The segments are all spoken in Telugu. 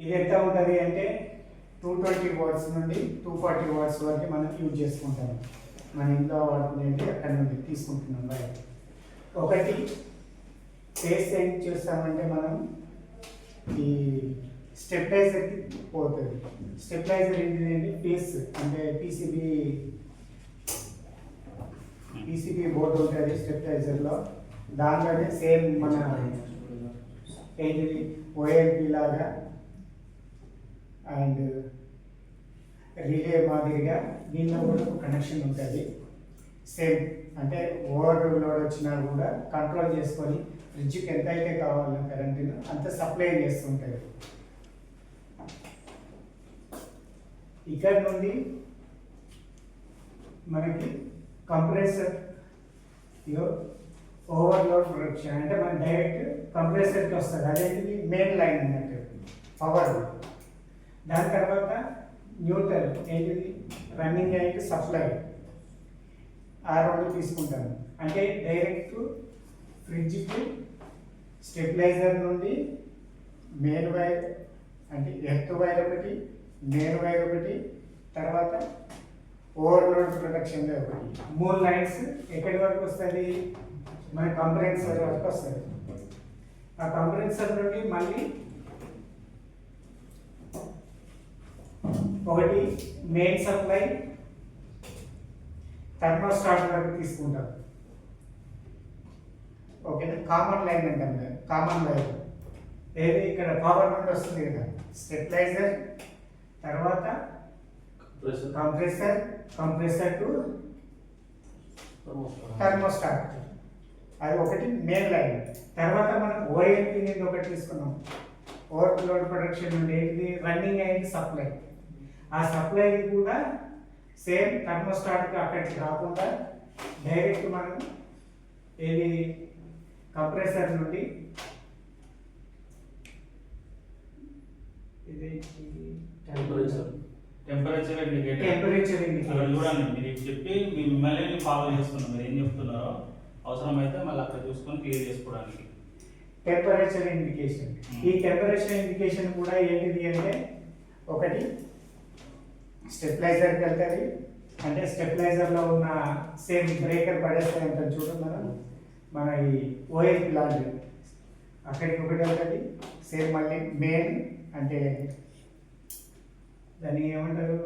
ఇది ఎంత ఉంటుంది అంటే 220 వాట్స్ నుండి 240 వాట్స్ వరకు మనం యూజ్ చేసుకుంటాం. మన ఇంట్లో వాడుకునేది అక్కడ నుండి తీసుకుంటున్నాం వైర్. ఒకటి ఫేస్ ఏం చేస్తామంటే మనం ఈ స్టెబిలైజర్కి పోతుంది. స్టెబిలైజర్ ఏంటిదంటే ఫేస్ అంటే పీసీబీ బోర్డు ఉంటుంది స్టెబిలైజర్లో. దాంట్లోనే సేమ్ మన ఏంటిది ఓఎల్పి లాగా అండ్ రిలే మాదిరిగా దీనిలో కూడా కనెక్షన్ ఉంటుంది. సేమ్ అంటే ఓవర్ లోడ్ వచ్చినా కూడా కంట్రోల్ చేసుకొని ఫ్రిడ్జ్కి ఎంత అయితే కావాలో కరెంటును అంత సప్లై చేస్తుంటుంది. ఇక్కడ నుండి మనకి కంప్రెసర్ ఓవర్లోడ్ ప్రొడక్షన్ అంటే మన డైరెక్ట్ కంప్రెసర్కి వస్తుంది. అదేంటిది మెయిన్ లైన్ అన్నట్టు పవర్. దాని తర్వాత న్యూట్రల్ ఏంటిది రన్నింగ్ అయ్యి సప్లై ఆ రెండు తీసుకుంటాను. అంటే డైరెక్ట్ ఫ్రిడ్జ్కి స్టెబిలైజర్ నుండి మెయిన్ వైర్ అంటే ఎర్త్ వైర్ ఒకటి, మెయిన్ వైర్ ఒకటి, తర్వాత ఓవర్లోడ్ ప్రొడక్షన్ ఒకటి. 3 లైన్స్ ఎక్కడి వరకు వస్తుంది? మన కంప్రెసర్ వరకు వస్తుంది. ఆ కంప్రెసర్ నుండి మళ్ళీ ఒకటి మెయిన్ సప్లై థర్మోస్టాట్ వరకు తీసుకుంటాం. ఓకేనా? కామన్ లైన్ అంటాం కదా, కామన్ లైన్ ఏది ఇక్కడ పవర్ నుండి వస్తుంది కదా, స్టెబిలైజర్ తర్వాత కంప్రెసర్ టు థర్మోస్టాట్, అది ఒకటి మెయిన్ లైన్. తర్వాత మనం ఓఎల్పి నుండి ఒకటి తీసుకున్నాం, ఓవర్లోడ్ ప్రొడక్షన్ నుండి ఏంటిది రన్నింగ్ అయింది సప్లై. ఆ సప్లై కూడా సేమ్ థర్మోస్టాట్కి అక్కడికి రాకుండా డైరెక్ట్ మనం ఏది కంప్రెసర్ నుండి ఇది టెంపరేచర్ ఇండికేటర్ చూడండి. మీరు చెప్పి మిమ్మల్ని ఫాలో చేస్తున్నాం. మీరు ఏం చెప్తున్నారో అవసరమైతే మళ్ళీ అక్కడ చూసుకొని క్లియర్ చేసుకోవడానికి టెంపరేచర్ ఇండికేషన్. ఈ టెంపరేచర్ ఇండికేషన్ కూడా ఏంటిది అంటే ఒకటి స్టెబిలైజర్కి వెళ్తుంది. అంటే స్టెబిలైజర్లో ఉన్న సేమ్ బ్రేకర్ పడేస్తే అంటే చూడండి మన ఈ ఓఎల్పి లాంటిది అక్కడికి ఒకటి వెళ్తుంది. సేమ్ మళ్ళీ మెయిన్ అంటే దాన్ని ఏమంటారు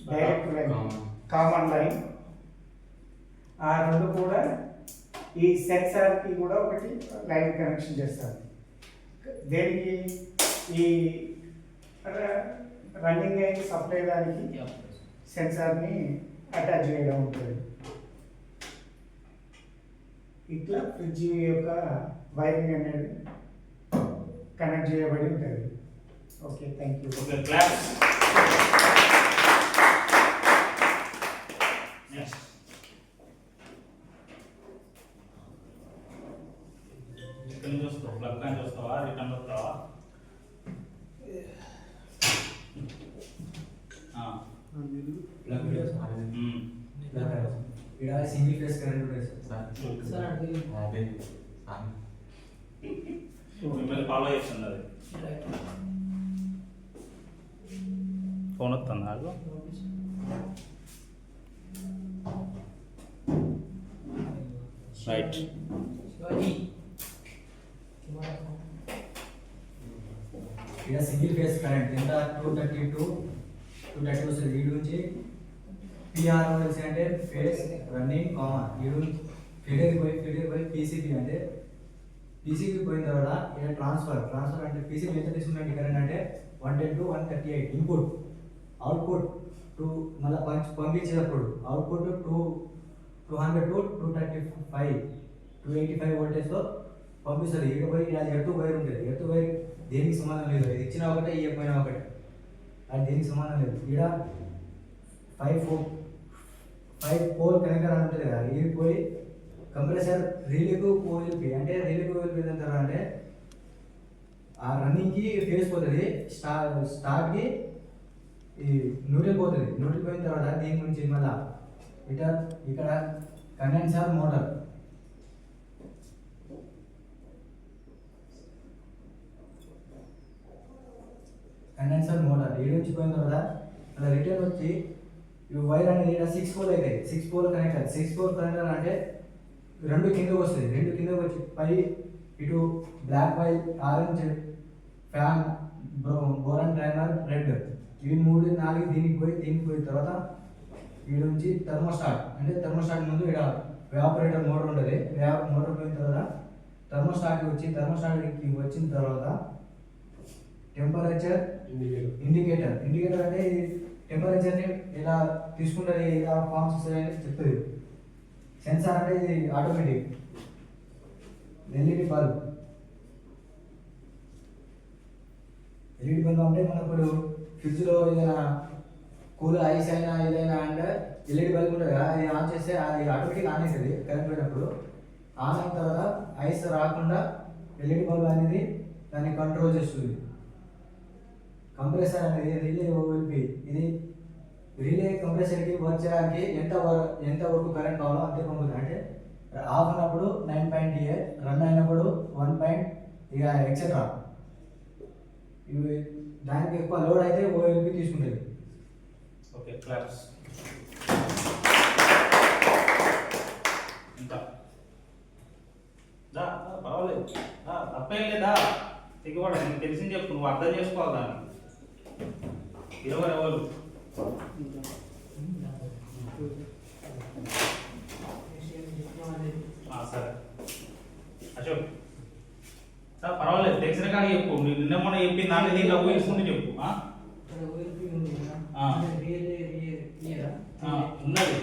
డైరెక్ట్ లైన్, కామన్ లైన్. ఆ రెండు కూడా ఈ సెన్సార్కి కూడా ఒకటి లైన్ కనెక్షన్ చేస్తారు. దేనికి ఈ రన్నింగ్ అయ్యి సప్లై దానికి సెన్సార్ని అటాచ్ చేయడం ఉంటుంది. ఇట్లా ఫ్రిడ్జ్ యొక్క వైరింగ్ అనేది కనెక్ట్ చేయబడి ఉంటుంది. Okay, thank you. Okay, class. Next return చూస్తావా? ప్లగ్ కాన్ చూస్తావా? రిటర్న్ వస్తావా? ఇక్కడ సింగిల్ ఫేస్ కరెంట్ ఉంటుంది సార్. మిమ్మల్ని ఫాలో చేస్తుంది అది. ఫోన్ వస్తుంది నాకు. రైట్. ఇక్కడ సింగిల్ ఫేస్ కరెంట్ ఎంత 230 వస్తుంది. వీడి నుంచి పిఆర్ఓఎల్సి అంటే ఫేస్ రన్నింగ్ కామన్. వీడు ఫిడర్ పోయి పీసీబీ అంటే పీసీబీ పోయిన తర్వాత ఇక్కడ ట్రాన్స్ఫర్ అంటే పీసీబీ ఎంత తీసుకున్నట్టు కరెంట్ అంటే 110 to 138 ఇన్పుట్. అవుట్పుట్ మళ్ళీ పంపించేటప్పుడు అవుట్పుట్ 200 to 235 285 వోల్టేజ్తో పంపిస్తుంది. ఇక్కడ పోయి అది ఎత్తు వైర్ ఉంటుంది. ఎత్తు వైర్ దేనికి సంబంధం లేదు. ఇది ఇచ్చిన ఒకటే ఇవ్వకపోయినా ఒకటే, అది దేనికి సంబంధం లేదు. ఇక్కడ 5 పోల్ కనెక్టర్ అని ఉంటుంది కదా, ఇది పోయి కంప్రెసర్ రిలీకు ఓఎల్పి అంటే రిలీకు ఓఎల్పి ఎంత అంటే ఆ రన్నింగ్కి ఫేస్ పోతుంది. స్టార్ట్కి ఈ న్యూట్రల్ పోతుంది. న్యూట్రల్ పోయిన తర్వాత దీని నుంచి మళ్ళీ ఇక్కడ కండెన్సర్ మోటార్ నుంచి పోయిన తర్వాత అలా రిటర్న్ వచ్చి ఈ వైర్ అనేది 6 పోల్ అవుతాయి. 6 పోల్ కనెక్ట్ అవుతుంది. 6 పోల్ కనెక్ట్ అంటే 2 కిందకు వస్తుంది. 2 కిందకు వచ్చి పై ఇటు black white orange fan boron driver red ఇవి 3 4 దీనికి పోయిన తర్వాత వీడి నుంచి థర్మోస్టాట్ అంటే థర్మోస్టాట్ ముందు ఇక్కడ వ్యాపరేటర్ మోటార్ ఉంటుంది. మోటార్ పోయిన తర్వాత థర్మోస్టాట్కి వచ్చిన తర్వాత టెంపరేచర్ ఇండికేటర్ అంటే టెంపరేచర్ని ఇలా తీసుకుంటుంది, ఇలా ఫార్మ్స్ చెప్తుంది. సెన్సార్ అంటే ఇది ఆటోమేటిక్. ఎల్ఈడి బల్బ్ అంటే మనకు ఇప్పుడు ఫ్రిడ్జ్లో ఏదైనా కూల్ ఐస్ అయినా ఏదైనా అంటే ఎల్ఈడి బల్బ్ ఉంటుంది కదా, అది ఆన్ చేస్తే అది ఆటోమేటిక్ ఆన్ అవుతుంది. కరెంట్ పోయినప్పుడు ఆన్ అయిన తర్వాత ఐస్ రాకుండా ఎల్ఈడి బల్బ్ అనేది దాన్ని కంట్రోల్ చేస్తుంది. కంప్రెసర్ అనేది రిలే ఓఎల్పి. ఇది రిలే కంప్రెసర్కి వర్క్ చేయడానికి ఎంత వరకు కరెంట్ కావాలో అంతే పంపుతుంది. అంటే ఆఫ్ అయినప్పుడు 9.8, రన్ అయినప్పుడు 1. ఇక ఎక్సెట్రా. ఇవి దానికి ఎక్కువ లోడ్ అయితే ఓఎల్పి తీసుకుంటుంది. Okay claps. ఇంకా పర్వాలేదు, తప్పేం లేదా, తెగవాడు నీకు తెలిసింది చెప్పు, నువ్వు అర్థం చేసుకోవాలి దాన్ని. ఎవరు సరే అశోక్ సార్ పర్వాలేదు, తెలిసిన కానీ చెప్పు. నిన్న మొన్న చెప్పి దాన్ని దీంట్లో ఊహించుకుంటే చెప్పు. ఉన్నది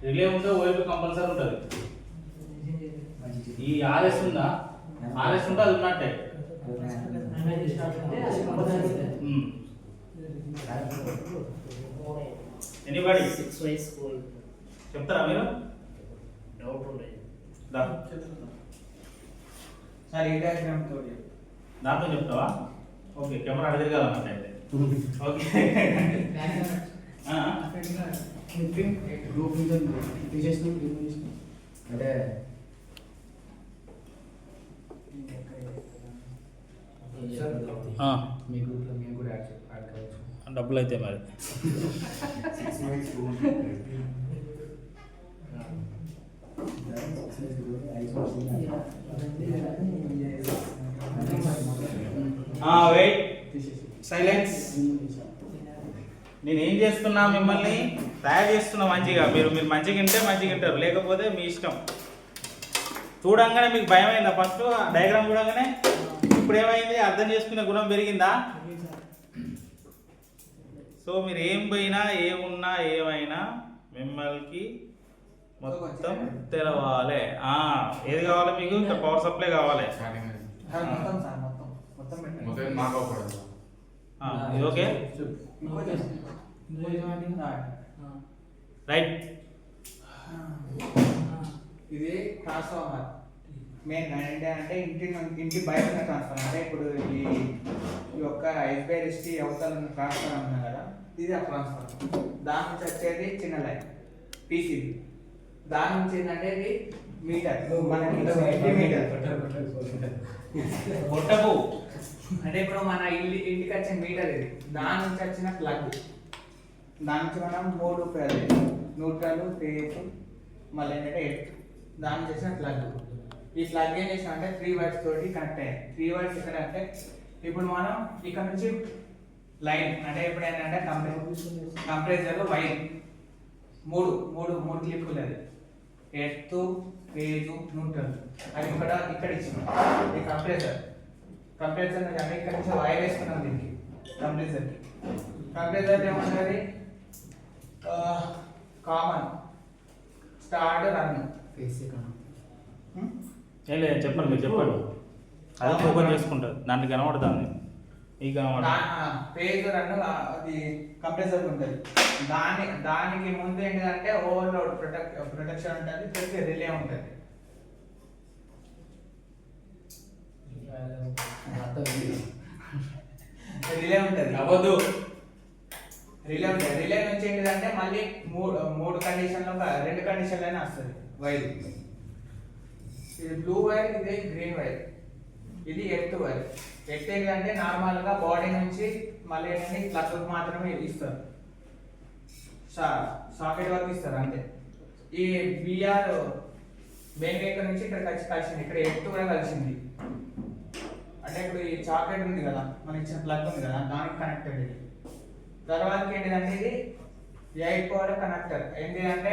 రిలే ఉంటే ఓఎల్పి కంపల్సరీ ఉంటుంది. ఈ ఆర్ఎస్ ఉందా, ఆర్ఎస్ ఉంటే అది ఉన్నట్టే. ఎనీబడి చెప్తారా మీరు? సార్ ఈ డయాగ్రామ్ తోటి దాంతో చెప్తావా? ఓకే, కెమెరా అడిగి కదన్నట్టు అయితే. ఓకే అంటే మీ గ్రూప్లో మేము కూడా యాడ్ కావచ్చు. డబ్బులు అయితే మరి వెయిట్ సైలెన్స్. నేను ఏం చేస్తున్నా, మిమ్మల్ని తయారు చేస్తున్నా మంచిగా. మీరు మంచిగా వింటే మంచిగా వింటారు, లేకపోతే మీ ఇష్టం. చూడంగానే మీకు భయం అయిందా? ఫస్ట్ డయాగ్రామ్ చూడంగానే ఇప్పుడు ఏమైంది? అర్థం చేసుకునే గుణం పెరిగిందా? సో మీరు ఏం పోయినా ఏమున్నా ఏమైనా మిమ్మల్ని మొత్తం తెలవాలి. ఏది కావాలి మీకు? పవర్ సప్లై కావాలి. ఇది ఓకే రైట్. ఇది ట్రాన్స్ఫార్మర్ మెయిన్ అంటే ఇంటి బయట ఉన్న ట్రాన్స్ఫార్మర్. అంటే ఇప్పుడు ఈ యొక్క ఎస్బిఐఎస్టీ అవతల ఉన్న ట్రాన్స్ఫార్మర్ ఉన్నా కదా, ఇది ఆ ట్రాన్స్ఫార్మర్. దాని నుంచి వచ్చేది చిన్న లైన్ పీసీబీ. దాని నుంచి ఏంటంటే ఇది మీటర్, మనకి మీటర్ కొట్టపు. అంటే ఇప్పుడు మన ఇంటికి వచ్చే మీటర్ ఇది. దాని నుంచి వచ్చిన ప్లగ్. దాని నుంచి మనం 3 న్యూట్రల్, ఫేజ్, మళ్ళీ ఏంటంటే ఎయిట్. దాని నుంచి వచ్చిన ప్లగ్. ఈ ప్లగ్ ఏం చేసిన అంటే 3 వైర్స్ తోటి కనెక్ట్ అయ్యాయి. 3 వైర్స్ ఇక్కడ అంటే ఇప్పుడు మనం ఇక్కడ నుంచి లైన్ అంటే ఇప్పుడు ఏంటంటే కంప్రెసర్ వైర్ మూడు క్లిప్పులు. అది ఎర్త్, ఫేజ్, న్యూట్రల్. అది ఇక్కడ ఇచ్చిన ఈ కంప్రెసర్ అంటే ఇక్కడ నుంచి వైర్ వేసుకున్నాం దీనికి కంప్రెసర్ ఏమన్నది కామన్ స్టార్ట్ రన్. ఏం లేదు చెప్పండి, మీరు చెప్పండి. అది ఓపెన్ చేసుకుంటారు, దాంట్లో కనబడుతుంది. ఈ పేజ్ రన్ అది కంప్రెసర్ ఉంటుంది. దానికి ముందు ఏంటంటే ఓవర్లోడ్ ప్రొటెక్షన్ ఉంటుంది, ప్లస్ రిలే ఉంటుంది. రిలే ఉంటుంది అవ్వదు. రిలే ఉంటుంది. రిలే నుంచి ఏంటంటే మళ్ళీ మూడు కండిషన్లో 2 కండిషన్లైనా వస్తుంది వైర్. ఇది బ్లూ వైర్, ఇది గ్రీన్ వైర్, ఇది ఎర్త్ వైర్. ఎర్త్ ఏంటంటే నార్మల్ గా బాడీ నుంచి మళ్ళీ ఏంటంటే ప్లగ్ మాత్రమే ఇస్తారు, సాకెట్ వరకు ఇస్తారు అంతే. ఈ బిఆర్ మెయిన్ ఇక్కడ నుంచి ఇక్కడ కలిసింది, ఇక్కడ ఎర్త్ కూడా కలిసింది. అంటే ఇప్పుడు ఈ చాక్లెట్ ఉంది కదా, మనకి ఇచ్చిన ప్లగ్ ఉంది కదా, దానికి కనెక్టెడ్ ఇది. తర్వాత ఏంటిదంటే ఇది 8 పవర్ కనెక్టర్. ఏంటి అంటే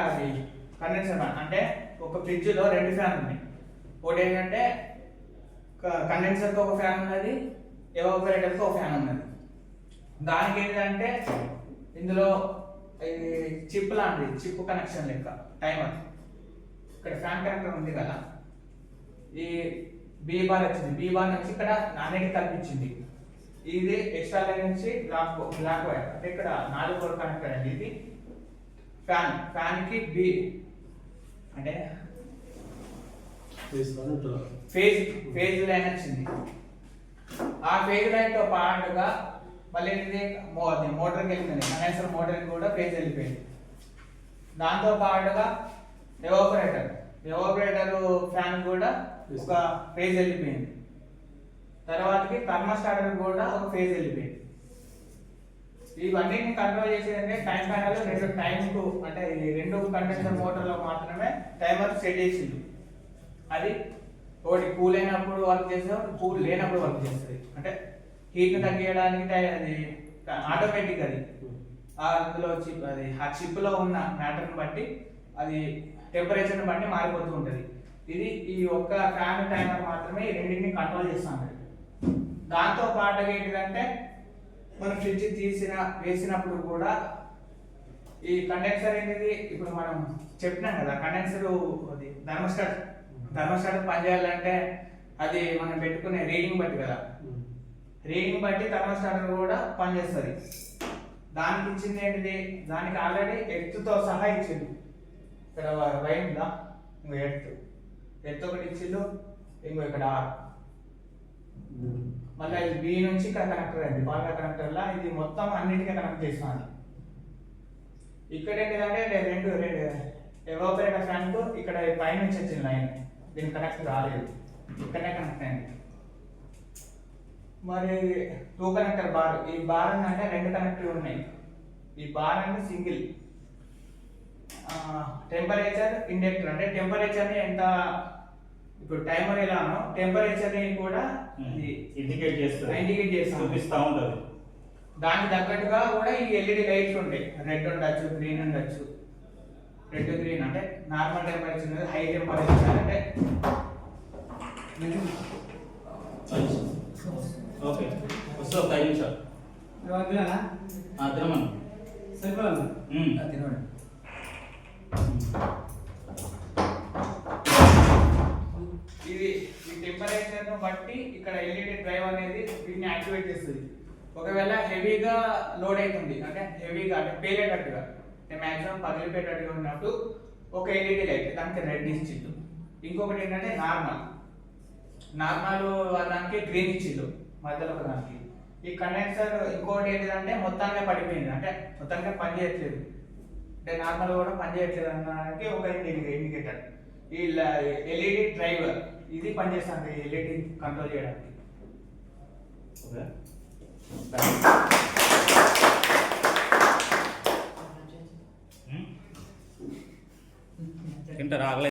అది కండెన్సర్ ఫ్యాన్. అంటే ఒక ఫ్రిడ్జ్ లో 2 ఫ్యాన్ ఉన్నాయి. ఒకటి ఏంటంటే కండెన్సర్ కి ఒక ఫ్యాన్ ఉన్నది, ఎవాపరేటర్ కి ఒక ఫ్యాన్ ఉన్నది. దానికి ఏంటంటే ఇందులో ఇది చిప్ లాంటిది, చిప్ కనెక్షన్ లెక్క టైమర్. ఇక్కడ ఫ్యాన్ కనెక్టర్ ఉంది కదా, ఈ బీ బార్ వచ్చింది, బీ బార్ నుంచి ఇక్కడ నాణ్యత కల్పించింది. ఇది ఎక్స్ట్రా లైన్ నుంచి బ్లాక్ వైర్, అంటే ఇక్కడ 4 పోల్ కనెక్టర్ అండి. ఇది ఫ్యాన్ కి బి అంటే ఫేజ్ లైన్ వచ్చింది. ఆ ఫేజ్ లైన్ తో పాటుగా మళ్ళీ మోటార్కి వెళ్తుంది, కండెన్సర్ మోటార్కి కూడా ఫేజ్ వెళ్ళిపోయింది. దాంతో పాటుగా ఎవాపరేటర్ ఫ్యాన్ కూడా ఒక ఫేజ్ వెళ్ళిపోయింది. తర్వాతకి థర్మోస్టాటర్ కూడా ఒక ఫేజ్ వెళ్ళిపోయింది. ఇవన్నీ కంట్రోల్ చేసేదంటే టైం ప్యానల్ 2 టైంకు, అంటే 2 కండెన్సర్ మోటార్లో మాత్రమే టైమర్ సెట్ చేసింది. అది ఒకటి కూల్ అయినప్పుడు వర్క్ చేస్తే, కూల్ లేనప్పుడు వర్క్ చేస్తుంది. అంటే హీట్ తగ్గించడానికి అది ఆటోమేటిక్. అది అందులో చిప్, అది ఆ చిప్ లో ఉన్న మ్యాటర్ని బట్టి అది టెంపరేచర్ని బట్టి మారిపోతూ ఉంటుంది. ఇది ఈ ఒక్క ఫ్యాన్ టైమర్ మాత్రమే ఈ రెండింటిని కంట్రోల్ చేస్తాం. దాంతో పాటుగా ఏంటిదంటే మనం ఫ్రిడ్జ్ వేసినప్పుడు కూడా ఈ కండెన్సర్ అనేది, ఇప్పుడు మనం చెప్పినాం కదా, కండెన్సర్ అది థర్మోస్టాట్ పనిచేయాలంటే అది మనం పెట్టుకునే రీడింగ్ బట్టి కదా, రీడింగ్ బట్టి థర్మోస్టాటర్ కూడా పనిచేస్తుంది. దానికి ఇచ్చింది ఏంటిది, దానికి ఆల్రెడీ ఎర్త్తో సహా ఇచ్చింది. ఇక్కడ వైన్ ఉందా, ఇంకో ఎర్త్ ఒకటి ఇచ్చిండు, ఇంకో ఇక్కడ ఆర్. మళ్ళీ ఇది బి నుంచి ఇక్కడ కనెక్టర్ అయింది, బాగా కనెక్టర్లా ఇది మొత్తం అన్నిటికీ కనెక్ట్ చేస్తున్నాను. ఇక్కడ ఏంటిదంటే రెండు ఎవాపరేటర్ ఫ్యాన్ కు ఇక్కడ పై నుంచి వచ్చింది లైన్, దీనికి కనెక్ట్ రాలేదు, ఇక్కడనే కనెక్ట్ అయింది. మరి 2 కనెక్టర్ బార్, ఈ బార్ అంటే 2 కనెక్టర్ ఉన్నాయి. ఈ బార్ అంటే సింగిల్. టెంపరేచర్ ఇండక్టర్, అంటే టెంపరేచర్ ని ఎంత, ఇప్పుడు టైమర్ ఎలానో టెంపరేచర్ ని కూడా ఇండికేట్ చేస్తూ చూపిస్తూ ఉంటుంది. దానికి తగ్గట్టుగా కూడా ఈ ఎల్ఈడి లైట్స్ ఉంటాయి. రెడ్ ఉండొచ్చు, గ్రీన్ ఉండొచ్చు. రెడ్ గ్రీన్ అంటే నార్మల్ టెంపరేచర్ ఉంది, హై టెంపరేచర్ అంటే ఓకే వస్తే ఒక 5 నిమిషాలు తినమను తినండి. ఇది ఈ టెంపరేచర్ ను బట్టి ఇక్కడ ఎల్ఈడి డ్రైవ్ అనేది వీటిని యాక్టివేట్ చేస్తుంది. ఒకవేళ హెవీగా లోడ్ అవుతుంది, అంటే హెవీగా అంటే పేలేటట్టుగా, మ్యాక్సిమం పగిలిపోయేటట్టుగా ఉన్నప్పుడు ఒక ఎల్ఈడి లైట్, దానికి రెడ్ ఇచ్చిండు. ఇంకొకటి ఏంటంటే నార్మల్ దానికి గ్రీన్ ఇచ్చిండు మధ్యలో ఒక దానికి. ఈ కండెన్సర్ ఇంకోటి ఏంటిదంటే మొత్తానికి పడిపోయింది, అంటే మొత్తానికి పని చేయట్లేదు, అంటే నార్మల్ కూడా పని చేయట్లేదు అనడానికి ఒక ఇండికేటర్. ఈ ఎల్ఈడి డ్రైవర్ ఇది పనిచేస్తుంది ఎల్ఈడి కంట్రోల్ చేయడానికి. తింటారా?